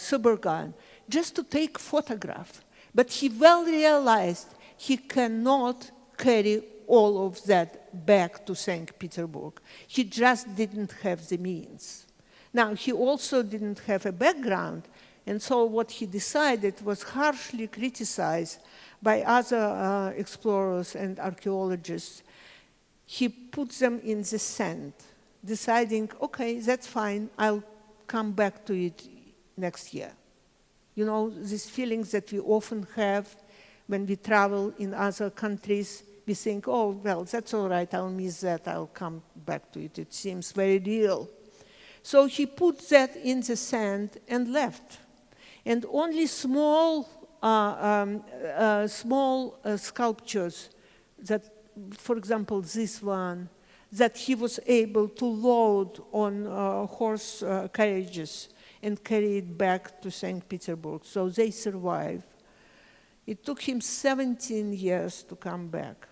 suburgan just to take photograph. But he well realized he cannot carry all of that back to St. Petersburg. He just didn't have the means. Now, he also didn't have a background, and so what he decided was harshly criticized by other explorers and archaeologists. He put them in the sand, deciding, okay, that's fine, I'll come back to it next year. You know, these feelings that we often have when we travel in other countries, we think, oh, well, that's all right, I'll miss that, I'll come back to it. It seems very real. So he put that in the sand and left. And only small sculptures that, for example, this one, that he was able to load on horse carriages and carry it back to St. Petersburg. So they survived. It took him 17 years to come back.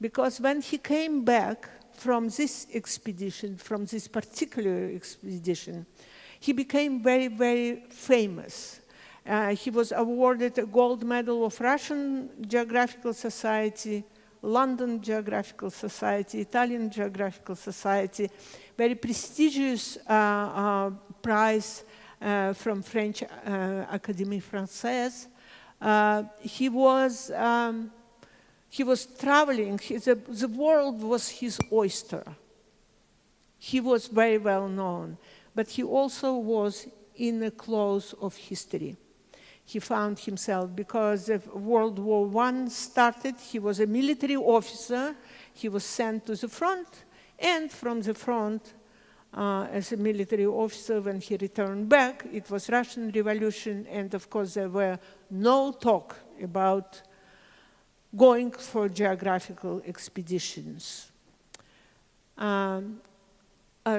Because when he came back from this expedition, from this particular expedition, he became very, very famous. He was awarded a gold medal of Russian Geographical Society, London Geographical Society, Italian Geographical Society, very prestigious prize from French Académie Française. He was traveling, the world was his oyster. He was very well known, but he also was in the close of history. He found himself, because World War I started, he was a military officer, he was sent to the front, and from the front, as a military officer, when he returned back, it was Russian Revolution, and of course there were no talk about going for geographical expeditions.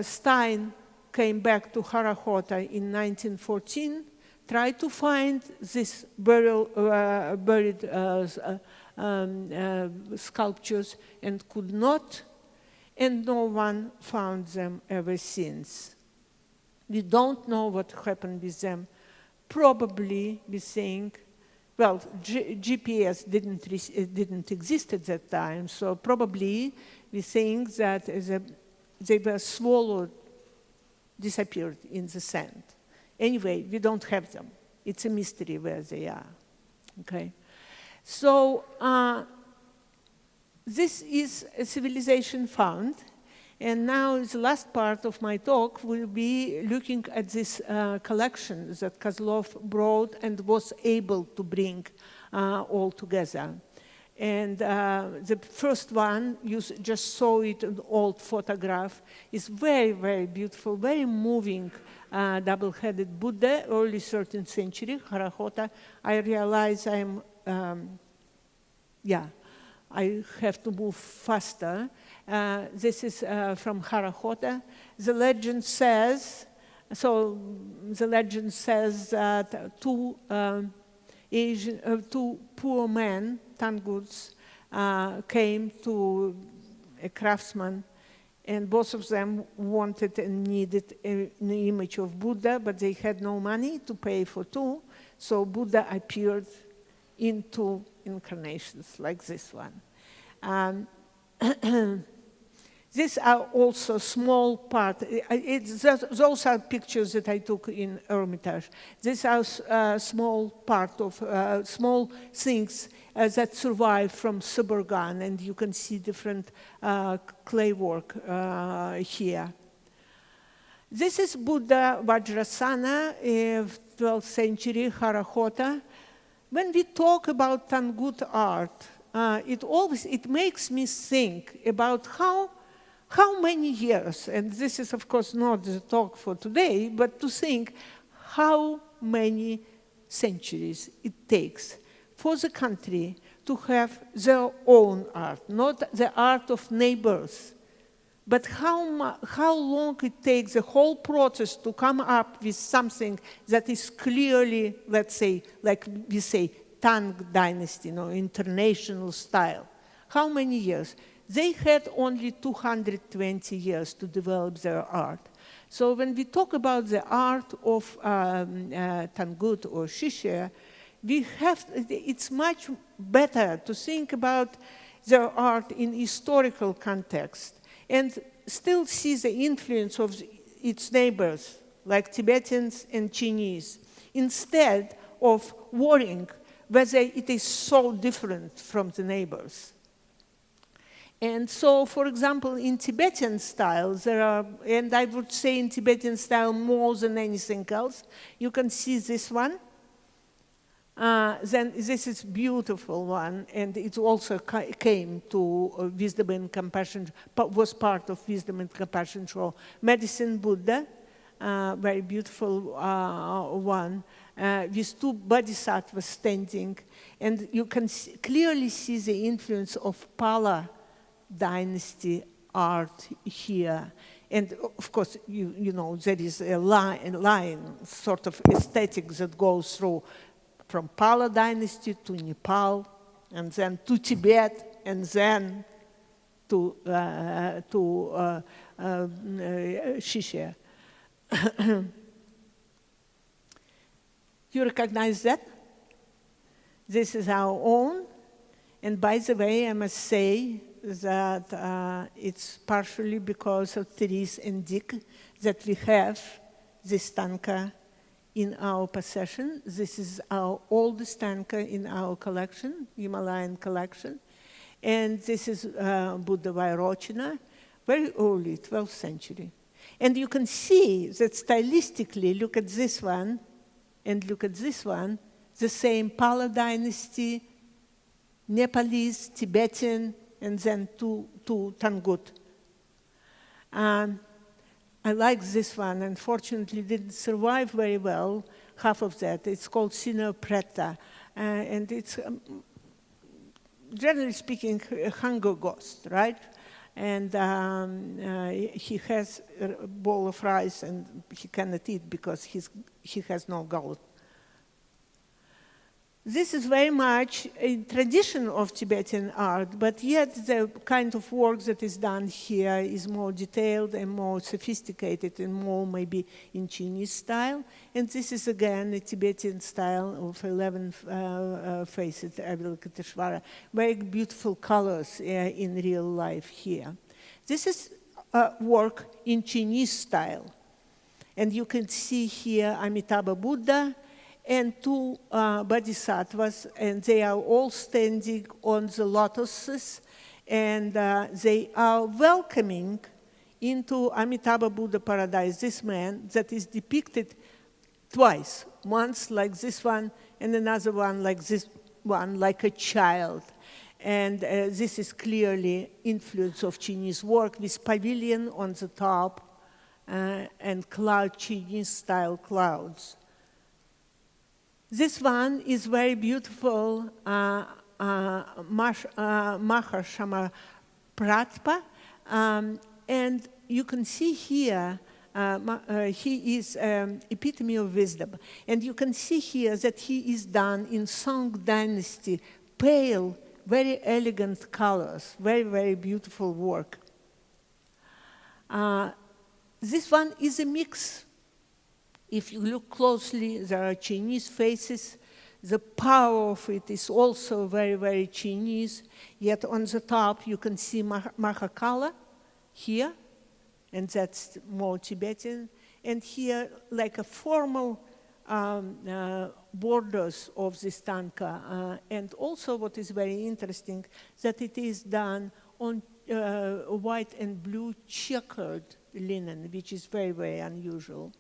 Stein came back to Khara Khoto in 1914, tried to find this buried sculptures and could not, and no one found them ever since. We don't know what happened with them. Probably we think, well, GPS didn't exist at that time, so probably we think that they were swallowed, disappeared in the sand. Anyway, we don't have them. It's a mystery where they are, okay? So this is a civilization found, and now the last part of my talk will be looking at this collection that Kozlov brought and was able to bring all together. And the first one, you just saw it in an old photograph, is very, very beautiful, very moving double-headed Buddha, early 13th century, Khara Khoto. I realize I have to move faster. This is from Khara Khoto. The legend says that two poor men, Tanguts, came to a craftsman, and both of them wanted and needed an image of Buddha, but they had no money to pay for two, so Buddha appeared in two incarnations, like this one. These are also small part. Those are pictures that I took in Hermitage. These are small part of small things that survive from Suburgan, and you can see different clay work here. This is Buddha Vajrasana, 12th century, Khara Khoto. When we talk about Tangut art, it makes me think about how many years, and this is of course not the talk for today, but to think how many centuries it takes for the country to have their own art, not the art of neighbors, but how long it takes the whole process to come up with something that is clearly, let's say, like we say, Tang dynasty, international style. How many years? They had only 220 years to develop their art. So when we talk about the art of Tangut or Shishe, it's much better to think about their art in historical context and still see the influence of its neighbors, like Tibetans and Chinese, instead of worrying whether it is so different from the neighbors. And so, for example, in Tibetan style, there are, and I would say in Tibetan style more than anything else, you can see this one. Then this is beautiful one, and it also came to Wisdom and Compassion, was part of Wisdom and Compassion show. Medicine Buddha, very beautiful one, with two bodhisattvas standing, and you can clearly see the influence of Pala dynasty art here. And of course, you know, there is a line sort of aesthetic that goes through from Pala dynasty to Nepal, and then to Tibet, and then to Shisha. You recognize that? This is our own. And by the way, I must say that it's partially because of Therese and Dick that we have this tanka in our possession. This is our oldest tanka in our collection, Himalayan collection. And this is Buddha Vairochina, very early, 12th century. And you can see that stylistically, look at this one, and look at this one, the same Pala dynasty, Nepalese, Tibetan, and then two Tangut. I like this one. Unfortunately, didn't survive very well, half of that. It's called Sino Preta. And it's, generally speaking, a hunger ghost, right? And he has a bowl of rice and he cannot eat because he has no gullet. This is very much a tradition of Tibetan art, but yet the kind of work that is done here is more detailed and more sophisticated and more maybe in Chinese style. And this is again a Tibetan style of 11 faces, Avalokiteshvara. Very beautiful colors in real life here. This is work in Chinese style. And you can see here Amitabha Buddha and two bodhisattvas, and they are all standing on the lotuses, and they are welcoming into Amitabha Buddha paradise this man that is depicted twice, once like this one and another one like this one, like a child. And this is clearly influence of Chinese work with pavilion on the top and cloud, Chinese style clouds. This one is very beautiful, Mahashama Pratpa, and you can see here, he is epitome of wisdom. And you can see here that he is done in Song Dynasty, pale, very elegant colors, very, very beautiful work. This one is a mix. If you look closely, there are Chinese faces. The power of it is also very, very Chinese. Yet on the top, you can see Mahakala here, and that's more Tibetan. And here, like a formal borders of this tanka. And also what is very interesting, that it is done on white and blue checkered linen, which is very, very unusual.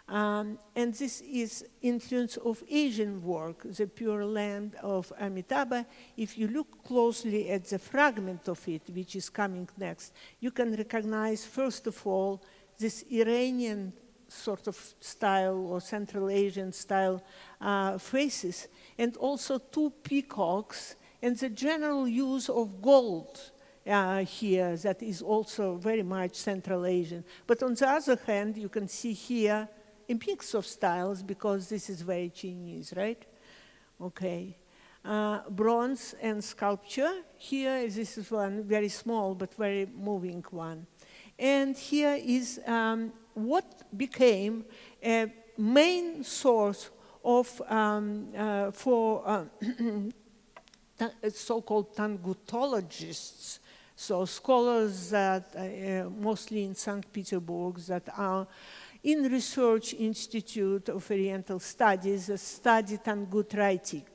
And this is influence of Asian work, the Pure Land of Amitabha. If you look closely at the fragment of it, which is coming next, you can recognize, first of all, this Iranian sort of style or Central Asian style faces, and also two peacocks, and the general use of gold here that is also very much Central Asian. But on the other hand, you can see here a mix of styles because this is very Chinese, right? Okay. Bronze and sculpture. Here, this is one very small but very moving one. And here is what became a main source of for so-called Tangutologists, so scholars that mostly in St. Petersburg that are in Research Institute of Oriental Studies, study Tangut writing.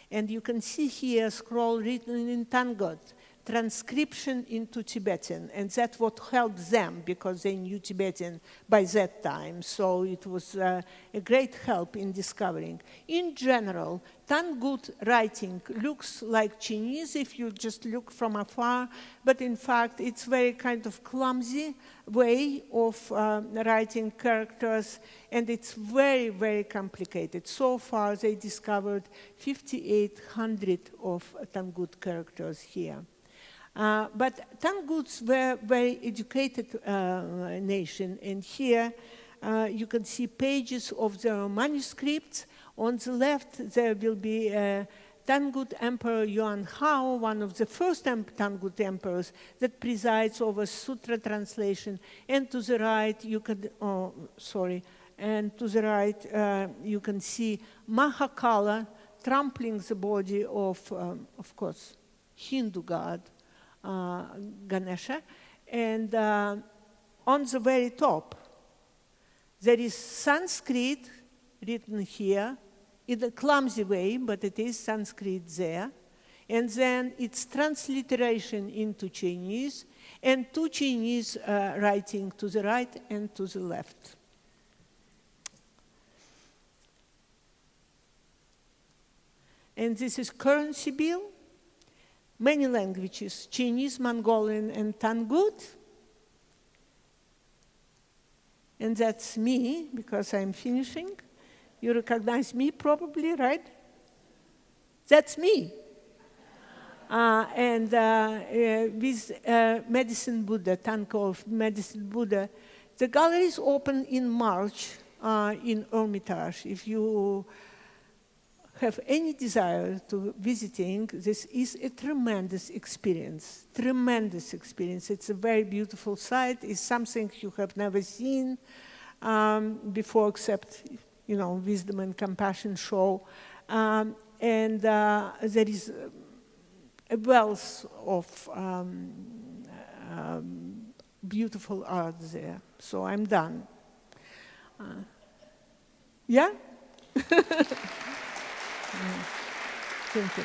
And you can see here a scroll written in Tangut, transcription into Tibetan, and that's what helped them because they knew Tibetan by that time, so it was a great help in discovering. In general, Tangut writing looks like Chinese if you just look from afar, but in fact it's very kind of clumsy way of writing characters, and it's very, very complicated. So far they discovered 5,800 of Tangut characters here. But Tanguts were very educated nation, and here you can see pages of their manuscripts. On the left, there will be Tangut Emperor Yuan Hao, one of the first Tangut emperors that presides over sutra translation. And to the right, you can, and to the right, you can see Mahakala trampling the body of course, Hindu god Ganesha. And on the very top, there is Sanskrit written here in a clumsy way, but it is Sanskrit there. And then it's transliteration into Chinese, and two Chinese writing to the right and to the left. And this is currency bill, many languages, Chinese, Mongolian, and Tangut. And that's me, because I'm finishing. You recognize me probably, right? That's me. And with Medicine Buddha, Tanko of Medicine Buddha, the gallery is open in March in Hermitage. If you have any desire to visiting, this is a tremendous experience, tremendous experience. It's a very beautiful site. It's something you have never seen before, except, you know, Wisdom and Compassion show. And there is a wealth of beautiful art there. So I'm done. Yeah? Thank you.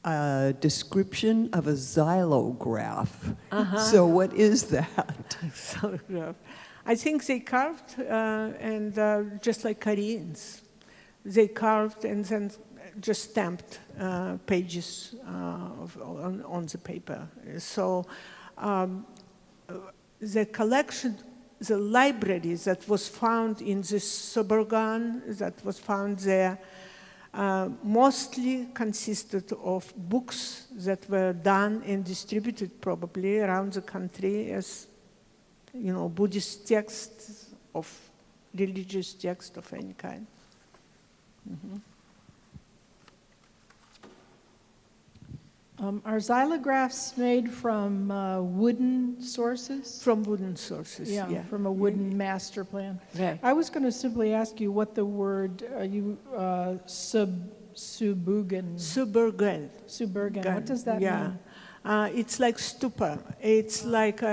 A description of a xylograph. So what is that? Xylograph. I think they carved, and just like Koreans, they carved and then just stamped pages on the paper. So the collection, the library that was found in this suburban, that was found there, mostly consisted of books that were done and distributed probably around the country as, you know, Buddhist texts, of religious text of any kind. Are xylographs made from wooden sources? From wooden sources, yeah. From a wooden master plan. Right. I was going to simply ask you what the word, suburgan. Suburgan. What does that mean? It's like stupa. It's like,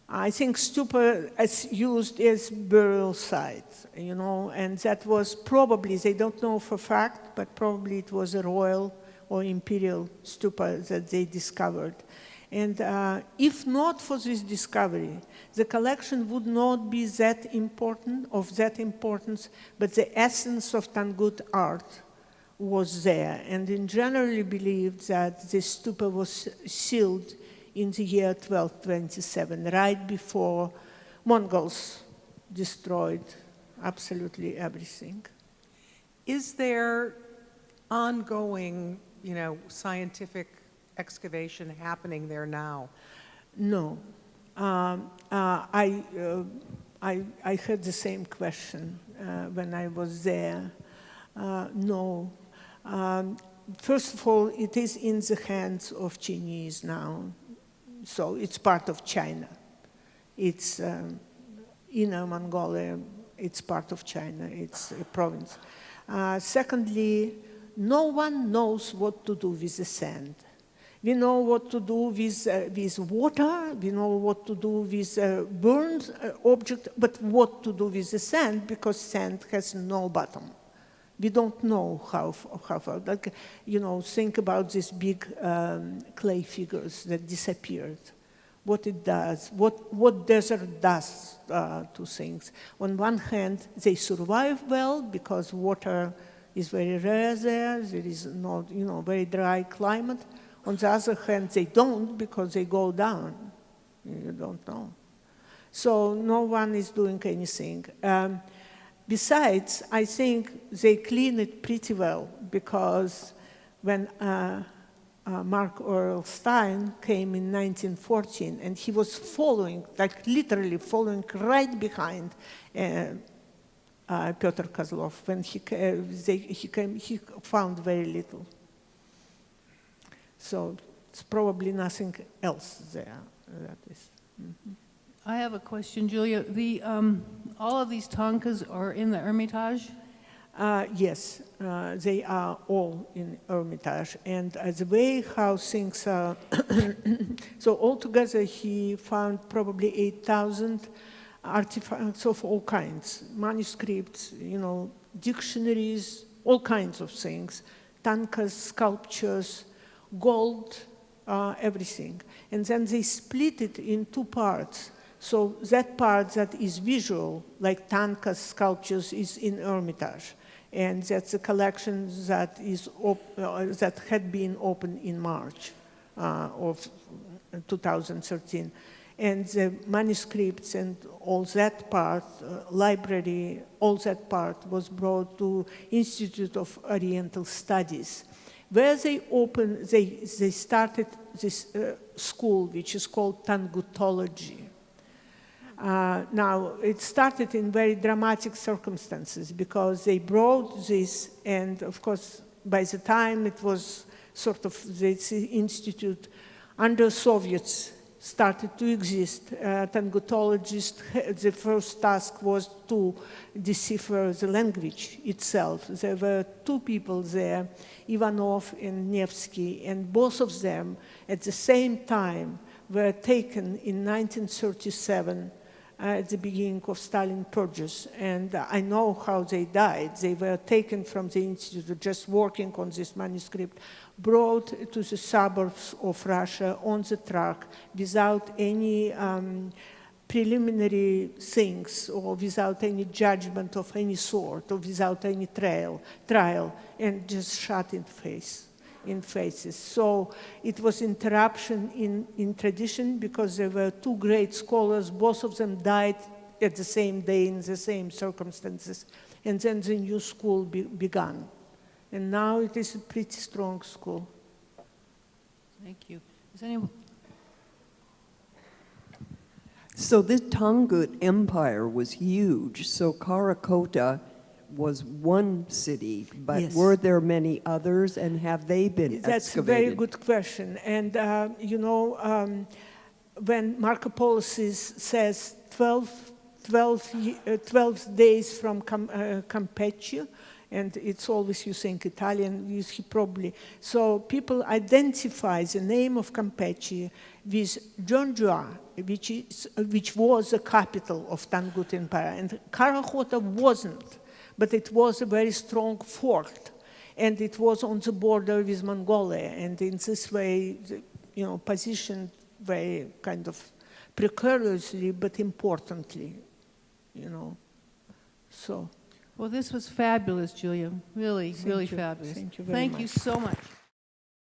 I think stupa is used as burial site, you know, and that was probably, they don't know for fact, but probably it was a royal or imperial stupa that they discovered. And if not for this discovery, the collection would not be that important, of that importance, but the essence of Tangut art was there. And in generally believed that this stupa was sealed in the year 1227, right before Mongols destroyed absolutely everything. Is there ongoing, you know, scientific excavation happening there now? No. I had the same question when I was there. No. First of all, it is in the hands of Chinese now. So it's part of China. It's Inner Mongolia, it's part of China, it's a province. Secondly, no one knows what to do with the sand. We know what to do with water, we know what to do with burned object, but what to do with the sand, because sand has no bottom. We don't know how far. Like, you know, think about these big clay figures that disappeared. What it does, what desert does to things. On one hand, they survive well because water is very rare there. There is not, you know, very dry climate. On the other hand, they don't because they go down. You don't know. So no one is doing anything. Besides, I think they clean it pretty well, because when Mark Earl Stein came in 1914, and he was following, like literally following right behind Pyotr Kozlov. When he came, he found very little. So it's probably nothing else there. That is. I have a question, Julia. All of these tankas are in the Hermitage? Yes, they are all in Hermitage. And the way how things are, so altogether he found probably 8,000 artifacts of all kinds, manuscripts, dictionaries, all kinds of things, tankas, sculptures, gold, everything. And then they split it in two parts. So that part that is visual, like tankas, sculptures, is in Hermitage. And that's a collection that that had been opened in March of 2013. And the manuscripts and all that part, library, all that part was brought to Institute of Oriental Studies, where they started this school, which is called Tangutology. Now, it started in very dramatic circumstances because they brought this, and of course, by the time it was sort of this institute under Soviets started to exist, Tangutologists, the first task was to decipher the language itself. There were two people there, Ivanov and Nevsky, and both of them at the same time were taken in 1937 at the beginning of Stalin purges. And I know how they died. They were taken from the institute, just working on this manuscript, brought to the suburbs of Russia on the truck without any preliminary things or without any judgment of any sort or without any trial, and just shot in faces. So it was interruption in tradition because there were two great scholars, both of them died at the same day in the same circumstances, and then the new school began. And now it is a pretty strong school. Thank you. Is anyone? So this Tangut Empire was huge. So Khara Khoto was one city, but Yes. were there many others, and have they been That's a excavated? very good question. And, when Marco Polo says 12 days from Campeche, and it's always using Italian, he probably. So people identify the name of Campeche with Jonjua, which was the capital of Tangut Empire. And Khara Khoto wasn't, but it was a very strong fort. And it was on the border with Mongolia. And in this way, positioned very kind of precariously, but importantly, so. Well, this was fabulous, Julia. Really, really you. fabulous. Thank you very Thank much. you so much.